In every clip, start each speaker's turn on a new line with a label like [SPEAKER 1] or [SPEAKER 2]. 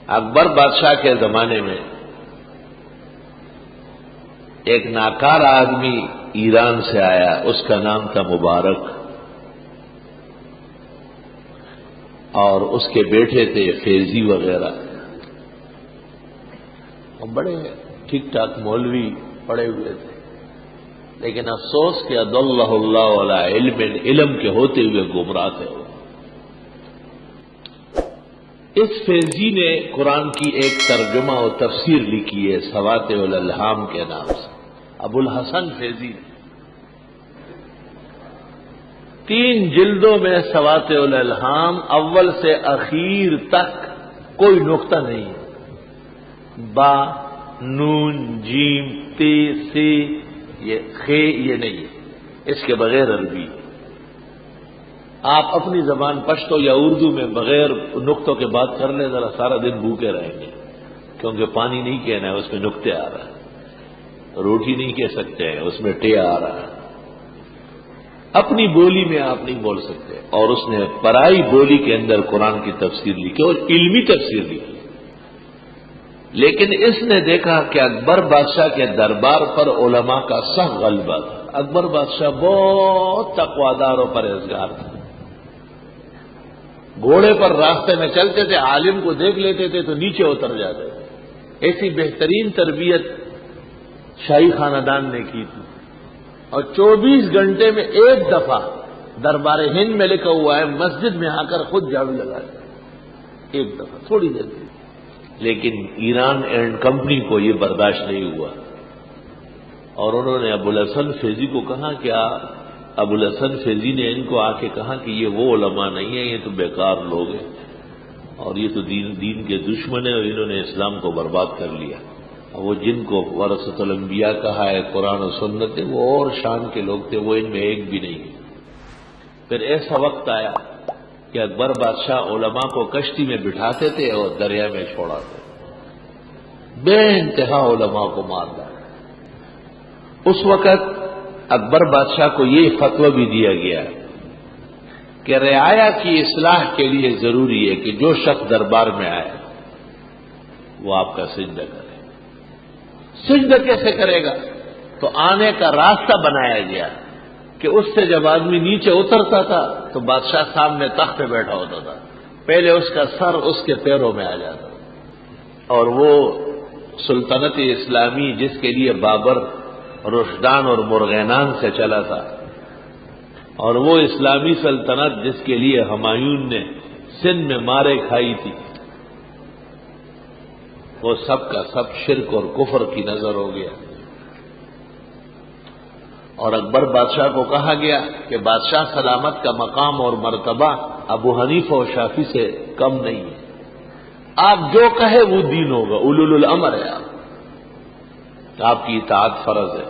[SPEAKER 1] اکبر بادشاہ کے زمانے میں ایک ناکار آدمی ایران سے آیا، اس کا نام تھا مبارک، اور اس کے بیٹے تھے فیضی وغیرہ، بڑے ٹھیک ٹھاک مولوی پڑے ہوئے تھے، لیکن افسوس کہ اضلہ اللہ علی علم کے ہوتے ہوئے گمراہ تھے۔ اس فیضی نے قرآن کی ایک ترجمہ و تفسیر لکھی ہے سواتع الالہام کے نام سے، ابو الحسن فیضی، 3 جلدوں میں سواتع الالہام، اول سے اخیر تک کوئی نقطہ نہیں ہے، با، نون، جیم، تے، سے، یہ خے، یہ نہیں ہے، اس کے بغیر عربی۔ آپ اپنی زبان پشتو یا اردو میں بغیر نقطوں کے بات کر لیں، ذرا سارا دن بھوکے رہیں گے، کیونکہ پانی نہیں کہنا ہے، اس میں نقطے آ رہا ہے، روٹی نہیں کہہ سکتے ہیں، اس میں ٹے آ رہا ہے، اپنی بولی میں آپ نہیں بول سکتے۔ اور اس نے پرائی بولی کے اندر قرآن کی تفسیر لکھی اور علمی تفسیر لکھی، لیکن اس نے دیکھا کہ اکبر بادشاہ کے دربار پر علماء کا سخت غلبہ تھا۔ اکبر بادشاہ بہت تقوادار اور پرہیزگار تھا، گھوڑے پر راستے میں چلتے تھے، عالم کو دیکھ لیتے تھے تو نیچے اتر جاتے تھے، ایسی بہترین تربیت شاہی خاندان نے کی تھی۔ اور 24 گھنٹے میں ایک دفعہ دربار ہند میں لکھا ہوا ہے مسجد میں آ کر خود جھاڑو لگایا، ایک دفعہ، تھوڑی دیر کی۔ لیکن ایران اینڈ کمپنی کو یہ برداشت نہیں ہوا، اور انہوں نے ابو الحسن فیضی کو کہا کہ ابو الحسن فیضی نے ان کو آ کے کہا کہ یہ وہ علماء نہیں ہیں، یہ تو بیکار لوگ ہیں، اور یہ تو دین کے دشمن ہیں، اور انہوں نے اسلام کو برباد کر لیا۔ اور وہ جن کو ورثۃ الانبیاء کہا ہے قرآن و سنت ہے، وہ اور شان کے لوگ تھے، وہ ان میں ایک بھی نہیں ہے۔ پھر ایسا وقت آیا کہ اکبر بادشاہ علماء کو کشتی میں بٹھاتے تھے اور دریا میں چھوڑاتے، بے انتہا علماء کو مار ڈالا۔ اس وقت اکبر بادشاہ کو یہ فتویٰ بھی دیا گیا کہ رعایا کی اصلاح کے لیے ضروری ہے کہ جو شخص دربار میں آئے وہ آپ کا سجدہ کرے۔ سجدہ کیسے کرے گا؟ تو آنے کا راستہ بنایا گیا کہ اس سے جب آدمی نیچے اترتا تھا تو بادشاہ سامنے تخت پہ بیٹھا ہوتا تھا، پہلے اس کا سر اس کے پیروں میں آ جاتا، اور وہ سلطنت اسلامی جس کے لیے بابر رشدان اور مرغینان سے چلا تھا، اور وہ اسلامی سلطنت جس کے لیے ہمایوں نے سندھ میں مارے کھائی تھی، وہ سب کا سب شرک اور کفر کی نظر ہو گیا۔ اور اکبر بادشاہ کو کہا گیا کہ بادشاہ سلامت کا مقام اور مرتبہ ابو حنیفہ اور شافعی سے کم نہیں ہے، آپ جو کہے وہ دین ہوگا، اولو الامر ہے، آپ کی اطاعت فرض ہے۔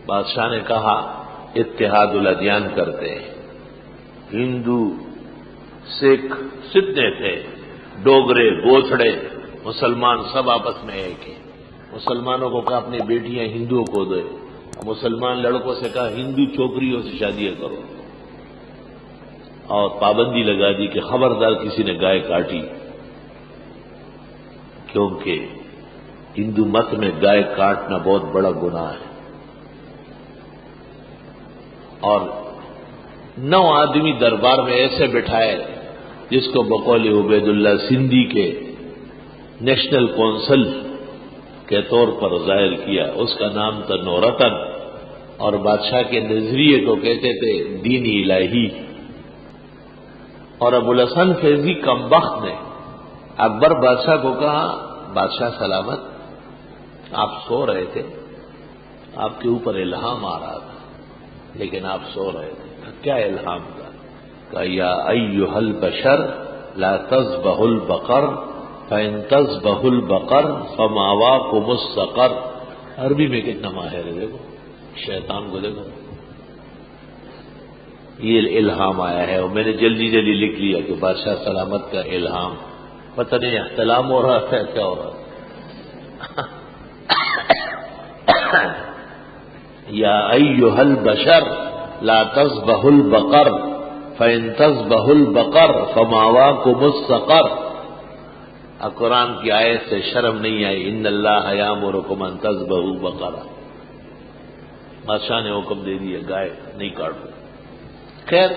[SPEAKER 1] بادشاہ نے کہا اتحاد الادیان کرتے ہیں، ہندو، سکھ جتنے تھے، ڈوگرے، بوسڑے، مسلمان سب آپس میں ایک ہیں۔ مسلمانوں کو کہا اپنی بیٹیاں ہندوؤں کو دے، مسلمان لڑکوں سے کہا ہندو چھوکریوں سے شادیاں کرو، اور پابندی لگا دی کہ خبردار کسی نے گائے کاٹی، کیونکہ ہندو مت میں گائے کاٹنا بہت بڑا گناہ ہے۔ اور 9 آدمی دربار میں ایسے بٹھائے جس کو بقول عبید اللہ سندھی کے نیشنل کونسل کے طور پر ظاہر کیا، اس کا نام تھا نورتن، اور بادشاہ کے نظریے کو کہتے تھے دین الہی۔ اور ابو الحسن فیضی کمبخت نے اکبر بادشاہ کو کہا بادشاہ سلامت، آپ سو رہے تھے، آپ کے اوپر الہام آ رہا تھا، لیکن آپ سو رہے تھے، کیا الہام تھا؟ کہ یا ایھا البشر لا تذبح البقر فإن تذبح البقر فمأواکم السقر۔ عربی میں کتنا ماہر ہے، دیکھو شیطان کو دیکھو، یہ الہام آیا ہے، اور میں نے جلدی جلدی لکھ لیا کہ بادشاہ سلامت کا الہام، پتہ نہیں احتلام ہو رہا تھا کیا ہو رہا تھا۔ یا ایھا البشر لا تذبح البقر فإن تذبح البقر فمأواکم السقر۔ اب قرآن کی آیت سے شرم نہیں آئی، ان اللہ یامرکم ان تذبحوا بقرہ، بادشاہ نے حکم دے دیا گائے نہیں کاٹو۔ خیر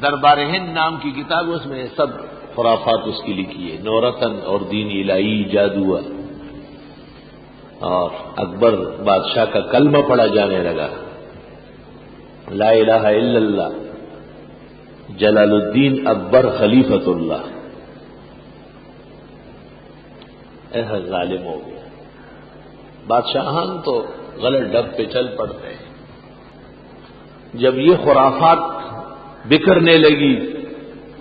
[SPEAKER 1] دربار ہند نام کی کتاب، اس میں سب خرافات اس کی لکھی ہے، نورتن اور دین الہی، جادو، اور اکبر بادشاہ کا کلمہ پڑھا جانے لگا، لا الہ الا اللہ، جلال الدین اکبر خلیفۃ اللہ، ایسا ظالم ہو گیا۔ بادشاہان تو غلط ڈب پہ چل پڑتے ہیں۔ جب یہ خرافات بکھرنے لگی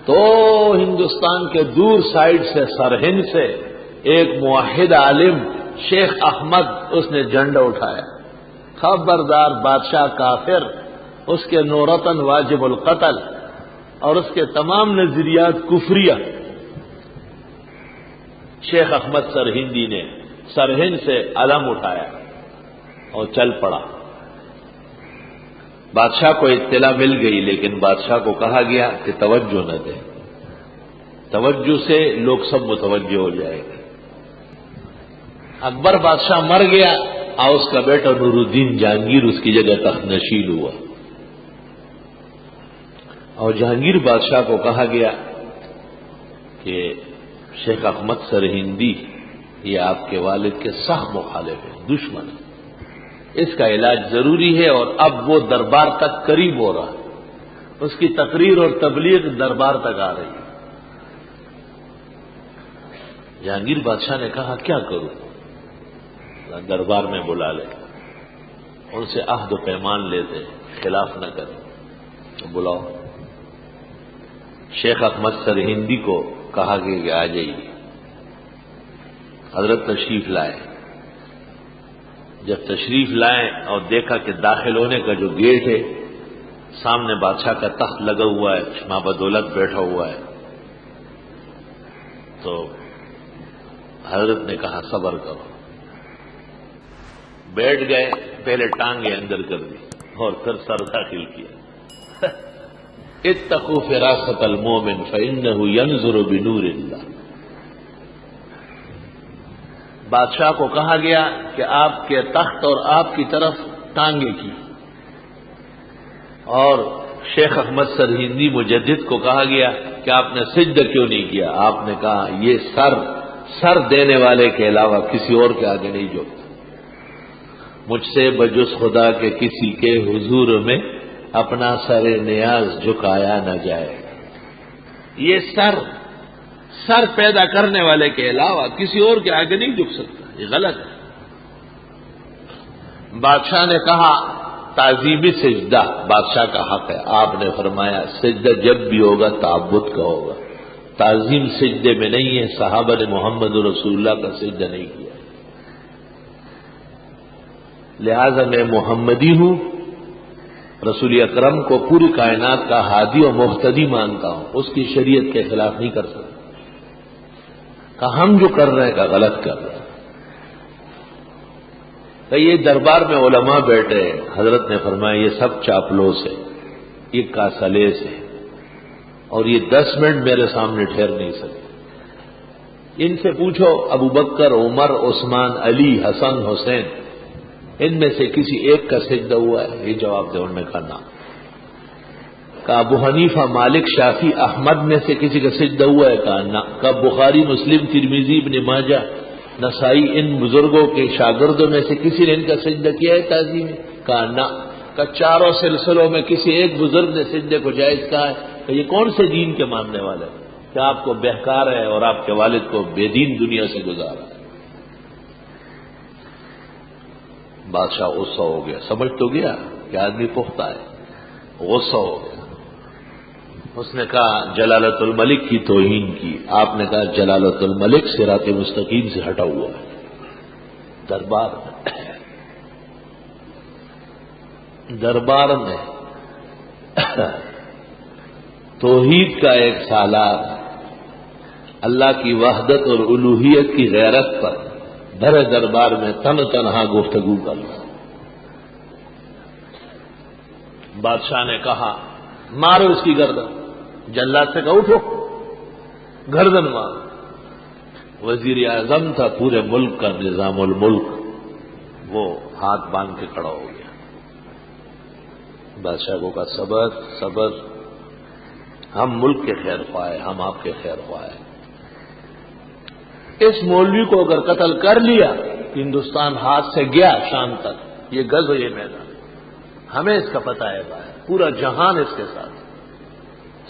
[SPEAKER 1] تو ہندوستان کے دور سائڈ سے، سرہند سے، ایک موحد عالم شیخ احمد، اس نے جھنڈا اٹھایا، خبردار بادشاہ کافر، اس کے نورتن واجب القتل، اور اس کے تمام نظریات کفریہ۔ شیخ احمد سرہندی نے سرہند سے علم اٹھایا اور چل پڑا۔ بادشاہ کو اطلاع مل گئی، لیکن بادشاہ کو کہا گیا کہ توجہ نہ دے، توجہ سے لوگ سب متوجہ ہو جائے گے۔ اکبر بادشاہ مر گیا اور اس کا بیٹا نور الدین جہانگیر اس کی جگہ تخت نشین ہوا، اور جہانگیر بادشاہ کو کہا گیا کہ شیخ احمد سرہندی یہ آپ کے والد کے سخت مخالف ہیں، دشمن ہیں، اس کا علاج ضروری ہے، اور اب وہ دربار تک قریب ہو رہا ہے، اس کی تقریر اور تبلیغ دربار تک آ رہی ہے۔ جہانگیر بادشاہ نے کہا کیا کروں؟ دربار میں بلا لے، ان سے عہد و پیمان لیتے، خلاف نہ کریں، تو بلاؤ۔ شیخ احمد سرہندی کو کہا کہ آ جائیے۔ حضرت تشریف لائے۔ جب تشریف لائے اور دیکھا کہ داخل ہونے کا جو گیٹ ہے، سامنے بادشاہ کا تخت لگا ہوا ہے، شمع بدولت بیٹھا ہوا ہے، تو حضرت نے کہا صبر کرو۔ بیٹھ گئے، پہلے ٹانگیں اندر کر دی اور پھر سر داخل کیا۔ اتقوا فراست المومن فإنه ينظر بنور اللہ۔ بادشاہ کو کہا گیا کہ آپ کے تخت اور آپ کی طرف ٹانگیں کی، اور شیخ احمد سرہندی مجدد کو کہا گیا کہ آپ نے سجدہ کیوں نہیں کیا؟ آپ نے کہا یہ سر دینے والے کے علاوہ کسی اور کے آگے نہیں جھکتا، مجھ سے بجز خدا کے کسی کے حضور میں اپنا سر نیاز جھکایا نہ جائے۔ یہ سر پیدا کرنے والے کے علاوہ کسی اور کے آگے نہیں جھک سکتا، یہ غلط ہے۔ بادشاہ نے کہا تعظیمی سجدہ بادشاہ کا حق ہے، آپ نے فرمایا سجدہ جب بھی ہوگا تعبد کا ہوگا، تعظیم سجدے میں نہیں ہے، صحابہ نے محمد رسول اللہ کا سجدہ نہیں کیا، لہذا میں محمدی ہوں، رسول اکرم کو پوری کائنات کا ہادی و مہتدی مانتا ہوں، اس کی شریعت کے خلاف نہیں کر سکتا۔ کہ ہم جو کر رہے ہیں کہ غلط کر رہے ہیں۔ کہ یہ دربار میں علماء بیٹھے، حضرت نے فرمایا یہ سب چاپلوس ہے، یہ کاسلیس ہے، اور یہ 10 منٹ میرے سامنے ٹھہر نہیں سکتے۔ ان سے پوچھو ابو بکر، عمر، عثمان، علی، حسن، حسین، ان میں سے کسی ایک کا سجدہ ہوا ہے؟ یہ جواب دے، انہوں نے کہا نہ۔ کہ ابو حنیفہ، مالک، شافعی، احمد میں سے کسی کا سجدہ ہوا ہے؟ کہا نہ۔ کہ بخاری، مسلم، ترمذی، ابن ماجہ، نسائی، ان بزرگوں کے شاگردوں میں سے کسی نے ان کا سجدہ کیا ہے تعظیم میں؟ کہا نہ۔ کہ چاروں سلسلوں میں کسی ایک بزرگ نے سجدے کو جائز کہا ہے؟ کہ یہ کون سے دین کے ماننے والے ہیں کہ آپ کو بہکار ہے اور آپ کے والد کو بے دین دنیا سے گزارا ہے؟ بادشاہ غصہ ہو گیا، سمجھ تو گیا کہ آدمی پختہ ہے، غصہ ہو گیا۔ اس نے کہا جلالت الملک کی توہین کی۔ آپ نے کہا جلالت الملک صراط مستقیم سے ہٹا ہوا ہے۔ دربار میں توحید کا ایک سالار اللہ کی وحدت اور الوہیت کی غیرت پر بھرے دربار میں تنہا گفتگو کر رہا۔ بادشاہ نے کہا مارو اس کی گردن۔ جلاد سے کہا اٹھو، گردن مارو۔ وزیر اعظم تھا پورے ملک کا، نظام الملک، وہ ہاتھ باندھ کے کھڑا ہو گیا۔ بادشاہ کو کہا صبر صبر، ہم ملک کے خیر خواہ ہیں، ہم آپ کے خیر خواہ ہیں۔ اس مولوی کو اگر قتل کر لیا، ہندوستان ہاتھ سے گیا شام تک، یہ غز و یہ میدان، ہمیں اس کا پتہ ہے باہر، پورا جہان اس کے ساتھ،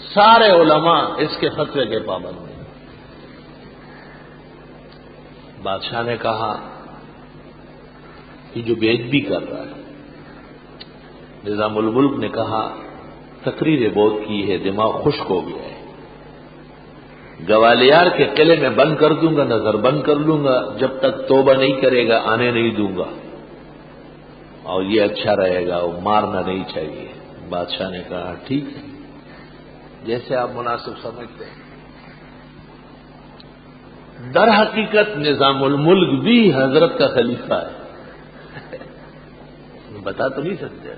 [SPEAKER 1] سارے علماء اس کے فتوے کے پابند ہیں۔ بادشاہ نے کہا کہ جو بے ادبی کر رہا ہے، نظام الملک نے کہا تقریریں بہت کی ہے، دماغ خشک ہو گیا ہے، گوالیار کے قلعے میں بند کر دوں گا، نظر بند کر لوں گا، جب تک توبہ نہیں کرے گا آنے نہیں دوں گا، اور یہ اچھا رہے گا، وہ مارنا نہیں چاہیے۔ بادشاہ نے کہا ٹھیک ہے، جیسے آپ مناسب سمجھتے ہیں۔ در حقیقت نظام الملک بھی حضرت کا خلیفہ ہے، بتا تو نہیں سکتے،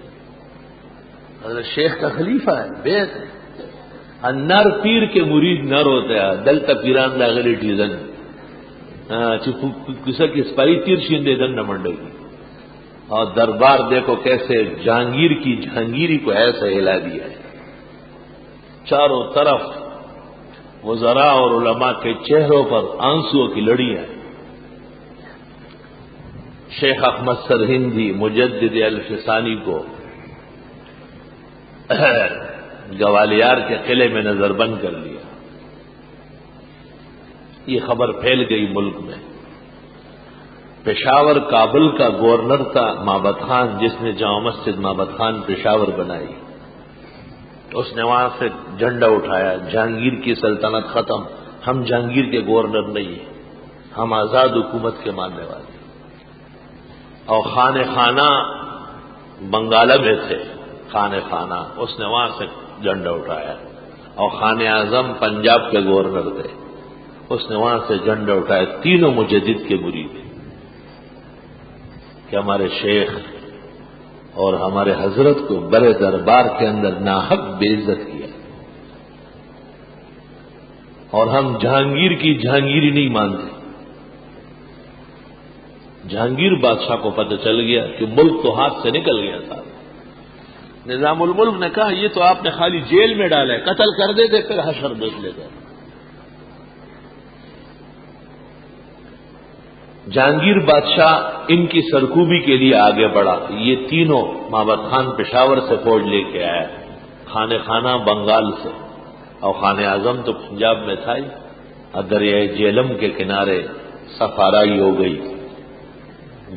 [SPEAKER 1] حضرت شیخ کا خلیفہ ہے، بیت ہے۔ نر پیر کے مرید نر ہوتے ہیں، دلتا پیران لاغلی ٹیزن کسا کی سپائی تیر شیندے دن نہ منڈے گی، اور دربار دیکھو کیسے جہانگیر کی جہانگیری کو ایسے ہلا دیا ہے، چاروں طرف وزراء اور علماء کے چہروں پر آنسوؤں کی لڑیاں۔ شیخ احمد سرہندی مجدد الفسانی کو گوالیار کے قلعے میں نظر بند کر لیا۔ یہ خبر پھیل گئی ملک میں۔ پشاور کابل کا گورنر تھا مابت خان، جس نے جامع مسجد مابت خان پشاور بنائی، اس نے وہاں سے جھنڈا اٹھایا، جہانگیر کی سلطنت ختم، ہم جہانگیر کے گورنر نہیں ہیں، ہم آزاد حکومت کے ماننے والے۔ اور خانہ خانہ بنگالہ میں تھے، خانہ خانہ، اس نے وہاں سے جھنڈا اٹھایا۔ اور خانہ اعظم پنجاب کے گورنر تھے، اس نے وہاں سے جھنڈا اٹھایا۔ تینوں مجدد کے مرید کہ ہمارے شیخ اور ہمارے حضرت کو بڑے دربار کے اندر ناحق بے عزت کیا، اور ہم جہانگیر کی جہانگیری نہیں مانتے۔ جہانگیر بادشاہ کو پتہ چل گیا کہ ملک تو ہاتھ سے نکل گیا تھا۔ نظام الملک نے کہا یہ تو آپ نے خالی جیل میں ڈالا ہے، قتل کر دیتے پھر حشر دیکھ لیتے۔ جہانگیر بادشاہ ان کی سرکوبی کے لیے آگے بڑھا۔ یہ تینوں مابت خان پشاور سے فوج لے کے آیا، خانہ خانہ بنگال سے، اور خانہ اعظم تو پنجاب میں تھا ہی۔ دریائے جیلم کے کنارے سفارائی ہو گئی،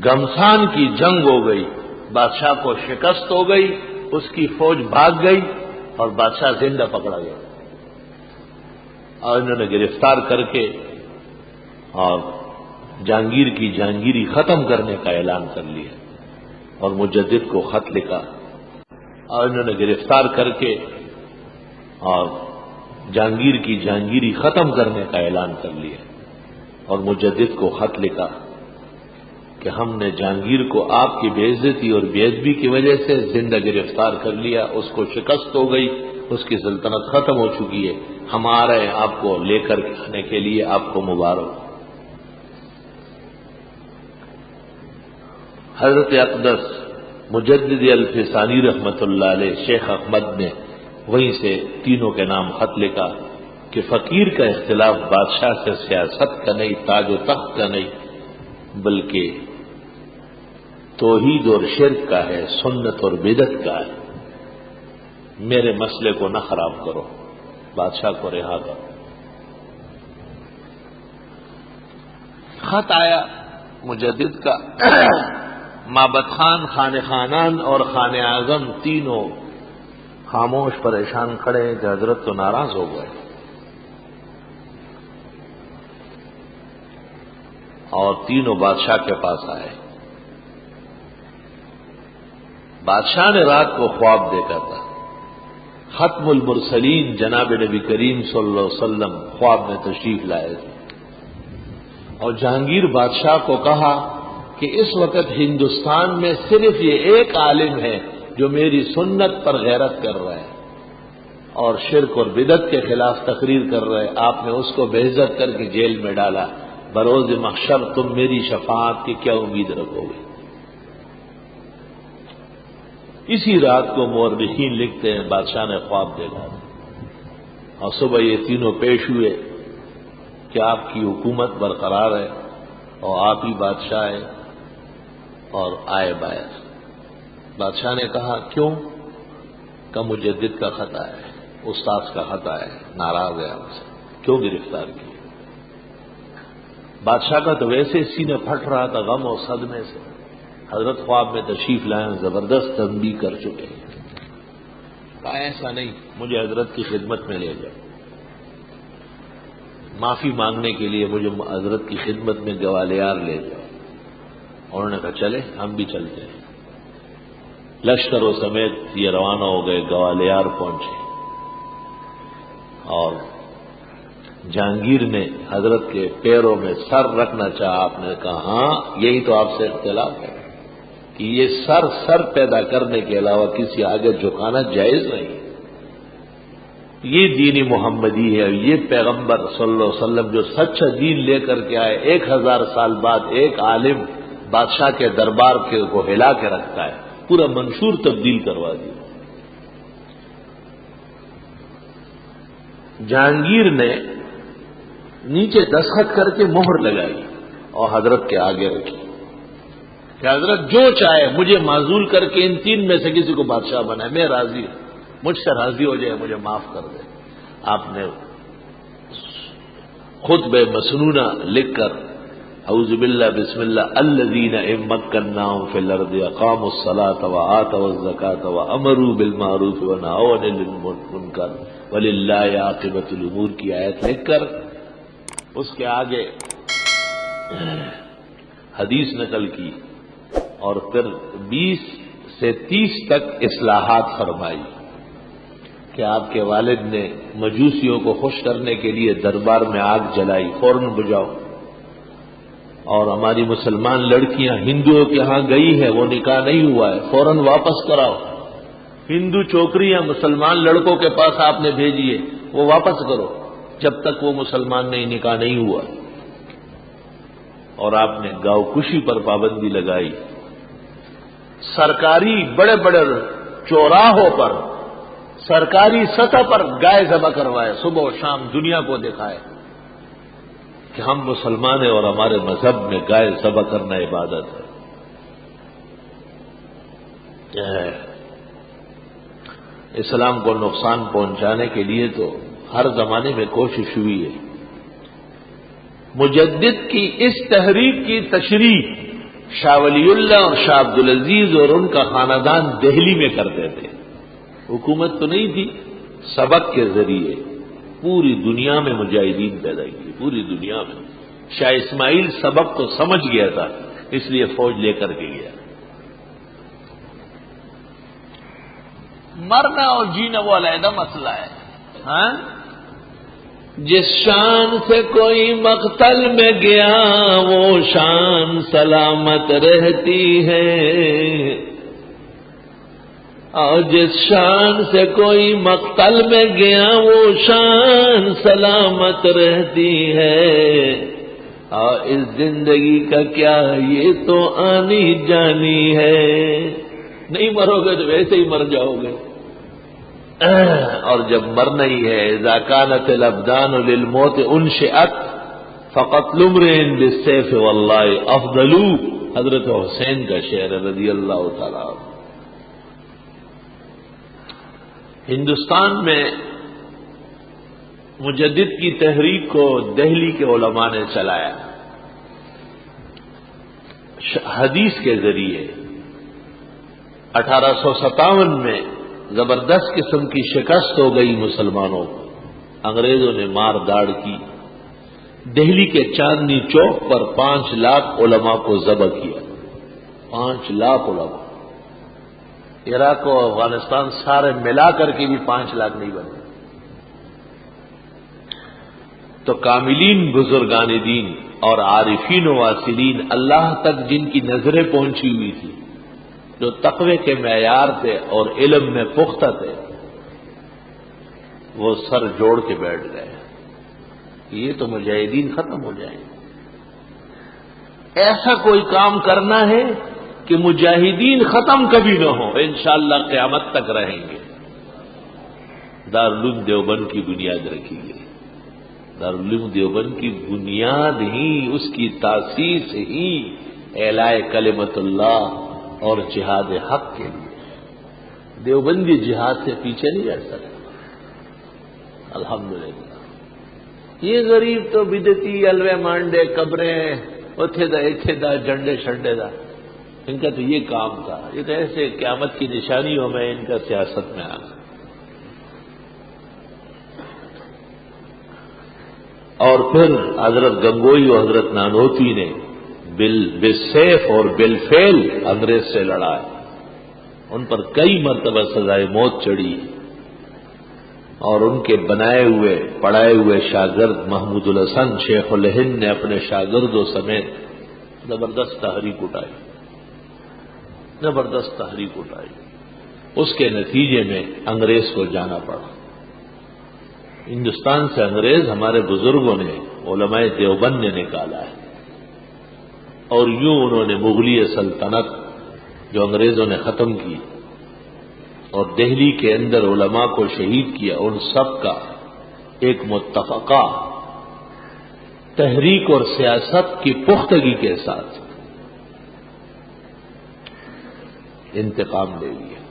[SPEAKER 1] گمسان کی جنگ ہو گئی، بادشاہ کو شکست ہو گئی، اس کی فوج بھاگ گئی اور بادشاہ زندہ پکڑا گیا، اور انہوں نے گرفتار کر کے اور جہانگیر کی جہانگیری ختم کرنے کا اعلان کر لیا، اور مجدد کو خط لکھا، اور انہوں نے گرفتار کر کے اور جہانگیر کی جہانگیری ختم کرنے کا اعلان کر لیا، اور مجدد کو خط لکھا کہ ہم نے جہانگیر کو آپ کی بے عزتی اور بے ادبی کی وجہ سے زندہ گرفتار کر لیا، اس کو شکست ہو گئی، اس کی سلطنت ختم ہو چکی ہے، ہم آ رہے ہیں آپ کو لے کر آنے کے لیے، آپ کو مبارک۔ حضرت اقدس مجدد الفسانی رحمت اللہ علیہ شیخ احمد نے وہیں سے تینوں کے نام خط لکھا کہ فقیر کا اختلاف بادشاہ سے سیاست کا نہیں، تاج و تخت کا نہیں، بلکہ توحید اور شرک کا ہے، سنت اور بدعت کا ہے، میرے مسئلے کو نہ خراب کرو، بادشاہ کو رہا کرو۔ خط آیا مجدد کا، مابت خان، خانہ خانان اور خانہ اعظم تینوں خاموش پریشان کھڑے کہ حضرت تو ناراض ہو گئے، اور تینوں بادشاہ کے پاس آئے۔ بادشاہ نے رات کو خواب دیکھا تھا، ختم المرسلین جناب نبی کریم صلی اللہ علیہ وسلم خواب میں تشریف لائے تھے، اور جہانگیر بادشاہ کو کہا کہ اس وقت ہندوستان میں صرف یہ ایک عالم ہے جو میری سنت پر غیرت کر رہا ہے اور شرک اور بدعت کے خلاف تقریر کر رہا ہے، آپ نے اس کو بے عزت کر کے جیل میں ڈالا، بروز محشر تم میری شفاعت کی کیا امید رکھو گے؟ اسی رات کو مورخین لکھتے ہیں بادشاہ نے خواب دیکھا اور صبح یہ تینوں پیش ہوئے کہ آپ کی حکومت برقرار ہے اور آپ ہی بادشاہ ہیں اور آئے باہر۔ بادشاہ نے کہا کیوں؟ کہ مجدد کا خطا ہے، استاذ کا خطا ہے، ناراض ہے ہم سے، کیوں گرفتار کیا؟ بادشاہ کا تو ویسے سینہ پھٹ رہا تھا غم اور صدمے سے۔ حضرت خواب میں تشریف لائے، زبردست تنبیہ کر چکے ہیں۔ کہا ایسا نہیں، مجھے حضرت کی خدمت میں لے جاؤ، معافی مانگنے کے لیے مجھے حضرت کی خدمت میں گوالیار لے جاؤ۔ انہوں نے کہا چلے، ہم بھی چلتے ہیں۔ لشکروں سمیت یہ روانہ ہو گئے، گوالیار پہنچے اور جہانگیر نے حضرت کے پیروں میں سر رکھنا چاہا۔ آپ نے کہا ہاں، یہی تو آپ سے اختلاف ہے کہ یہ سر پیدا کرنے کے علاوہ کسی آگے جھکانا جائز نہیں۔ یہ دین محمدی ہے، یہ پیغمبر صلی اللہ علیہ وسلم جو سچا دین لے کر کے آئے، 1000 سال بعد ایک عالم بادشاہ کے دربار کو ہلا کے رکھتا ہے، پورا منشور تبدیل کروا دیا۔ جہانگیر نے نیچے دستخط کر کے مہر لگائی اور حضرت کے آگے رکھی کہ حضرت جو چاہے مجھے معزول کر کے ان 3 میں سے کسی کو بادشاہ بنائے، میں راضی ہوں، مجھ سے راضی ہو جائے، مجھے معاف کر دے۔ آپ نے خطبہ مسنونہ لکھ کر اعوذ باللہ بسم اللہ الذین ان مکناہم فی الارض اقاموا الصلاۃ وآتوا الزکاۃ وامروا بالمعروف ونہوا عن المنکر وللہ عاقبۃ الامور کی آیت لکھ کر اس کے آگے حدیث نقل کی اور پھر 20 سے 30 تک اصلاحات فرمائی کہ آپ کے والد نے مجوسیوں کو خوش کرنے کے لیے دربار میں آگ جلائی، فوراً بجھاؤ، اور ہماری مسلمان لڑکیاں ہندوؤں کے ہاں گئی ہے، وہ نکاح نہیں ہوا ہے، فوراً واپس کراؤ۔ ہندو چوکریاں مسلمان لڑکوں کے پاس آپ نے بھیجی ہے، وہ واپس کرو جب تک وہ مسلمان نہیں نکاح نہیں ہوا۔ اور آپ نے گاؤ کشی پر پابندی لگائی، سرکاری بڑے بڑے چوراہوں پر سرکاری سطح پر گائے ذبح کروائے، صبح و شام دنیا کو دکھائے کہ ہم مسلمان ہیں اور ہمارے مذہب میں گائے ذبح کرنا عبادت ہے۔ اسلام کو نقصان پہنچانے کے لیے تو ہر زمانے میں کوشش ہوئی ہے۔ مجدد کی اس تحریک کی تشریح شاہ ولی اللہ اور شاہ عبدالعزیز اور ان کا خاندان دہلی میں کرتے تھے۔ حکومت تو نہیں تھی، سبق کے ذریعے پوری دنیا میں مجاہدین پیدا کیے، پوری دنیا میں۔ شاہ اسماعیل سبق کو سمجھ گیا تھا، اس لیے فوج لے کر کے گیا۔ مرنا اور جینا وہ علیحدہ مسئلہ ہے۔ ہاں، جس شان سے کوئی مقتل میں گیا وہ شان سلامت رہتی ہے، اور جس شان سے کوئی مقتل میں گیا وہ شان سلامت رہتی ہے، اور اس زندگی کا کیا یہ تو آنی جانی ہے، نہیں مرو گے تو ویسے ہی مر جاؤ گے۔ اور جب مرنا ہی ہے، اذا كانت الابدان للموت انشئت فقتل امرئ بالسيف والله افضل، حضرت حسین کا شعر رضی اللہ تعالی عنہ۔ ہندوستان میں مجدد کی تحریک کو دہلی کے علماء نے چلایا حدیث کے ذریعے۔ 1857 میں زبردست قسم کی شکست ہو گئی مسلمانوں کو، انگریزوں نے مار داڑ کی، دہلی کے چاندنی چوک پر 5 لاکھ علماء کو ذبح کیا، 5 لاکھ علماء۔ عراق و افغانستان سارے ملا کر کے بھی 5 لاکھ نہیں بنے۔ تو کاملین بزرگان دین اور عارفین و واصلین، اللہ تک جن کی نظریں پہنچی ہوئی تھی، جو تقوی کے معیار تھے اور علم میں پختہ تھے، وہ سر جوڑ کے بیٹھ گئے، یہ تو مجاہدین ختم ہو جائیں۔ ایسا کوئی کام کرنا ہے کہ مجاہدین ختم کبھی نہ ہو، انشاءاللہ قیامت تک رہیں گے۔ دارالعلوم دیوبند کی بنیاد رکھی گئی۔ دارالعلوم دیوبند کی بنیاد ہی، اس کی تاسیس ہی اعلاء کلمت اللہ اور جہاد حق کے لیے۔ دیوبندی جہاد سے پیچھے نہیں ہٹ سکتے۔ الحمدللہ یہ غریب تو بدعتی الوے مانڈے قبریں اتھے دا اتھے دا جنڈے شنڈے دا، ان کا تو یہ کام تھا۔ یہ تو ایسے قیامت کی نشانیوں میں ان کا سیاست میں آنا۔ اور پھر حضرت گنگوئی اور حضرت نانوتوی نے بالسیف اور بالفعل انگریز سے لڑا ہے۔ ان پر کئی مرتبہ سزائے موت چڑھی، اور ان کے بنائے ہوئے پڑھائے ہوئے شاگرد محمود الحسن شیخ الہند نے اپنے شاگردوں سمیت زبردست تحریک اٹھائی، زبردست تحریک اٹھائی۔ اس کے نتیجے میں انگریز کو جانا پڑا۔ ہندوستان سے انگریز ہمارے بزرگوں نے، علماء دیوبند نے نکالا ہے، اور یوں انہوں نے مغلیہ سلطنت جو انگریزوں نے ختم کی اور دہلی کے اندر علماء کو شہید کیا، ان سب کا ایک متفقہ تحریک اور سیاست کی پختگی کے ساتھ انتقام لے لیا۔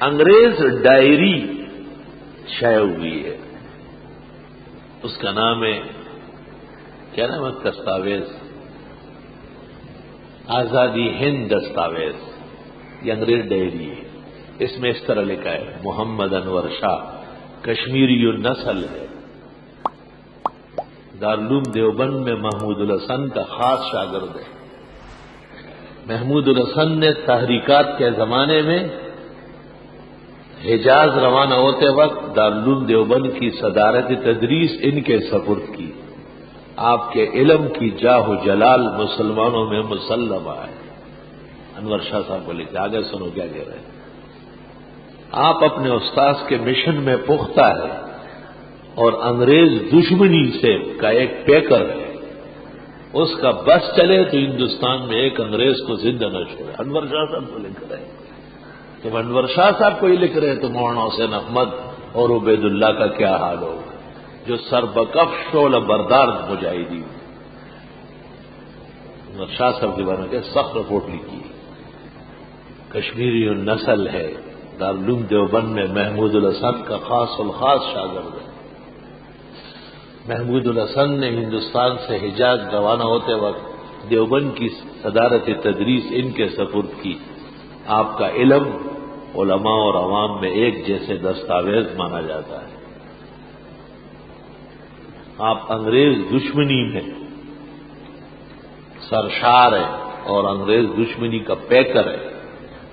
[SPEAKER 1] انگریز ڈائری شائع ہوئی ہے، اس کا نام ہے، کیا نام ہے، دستاویز آزادی ہند دستاویز۔ یہ انگریز ڈائری ہے۔ اس میں اس طرح لکھا ہے، محمد انور شاہ کشمیری النسل ہے، دارالعلوم دیوبند میں محمود الحسن کا خاص شاگرد ہے۔ محمود الحسن نے تحریکات کے زمانے میں حجاز روانہ ہوتے وقت دارالعلوم دیوبند کی صدارت تدریس ان کے سپرد کی۔ آپ کے علم کی جاہ و جلال مسلمانوں میں مسلمہ ہے۔ انور شاہ صاحب کو لکھتے، آگے سنو کیا کہہ رہے ہیں۔ آپ اپنے استاذ کے مشن میں پختہ ہے اور انگریز دشمنی سے کا ایک پیکر ہے، اس کا بس چلے تو ہندوستان میں ایک انگریز کو زندہ نہ چھوڑے۔ انور شاہ صاحب کو لکھ رہے ہیں۔ جب انور شاہ صاحب کو یہ لکھ رہے ہیں تو مولانا حسین احمد اور عبید اللہ کا کیا حال ہوگا، جو سربکف شعلہ بردار مجاہدین۔ انور شاہ صاحب کے بارے میں سخت رپورٹ لکھی، کشمیری النسل ہے، دارالعلوم دیوبند میں محمود الحسن کا خاص الخاص شاگرد ہے۔ محمود الحسن نے ہندوستان سے حجاز روانہ ہوتے وقت دیوبند کی صدارت تدریس ان کے سپرد کی۔ آپ کا علم علماء اور عوام میں ایک جیسے دستاویز مانا جاتا ہے۔ آپ انگریز دشمنی میں سرشار ہے اور انگریز دشمنی کا پیکر ہے۔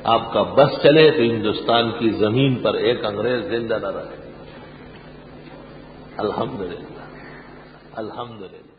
[SPEAKER 1] آپ کا بس چلے تو ہندوستان کی زمین پر ایک انگریز زندہ نہ رہے۔ الحمدللہ الحمدللہ۔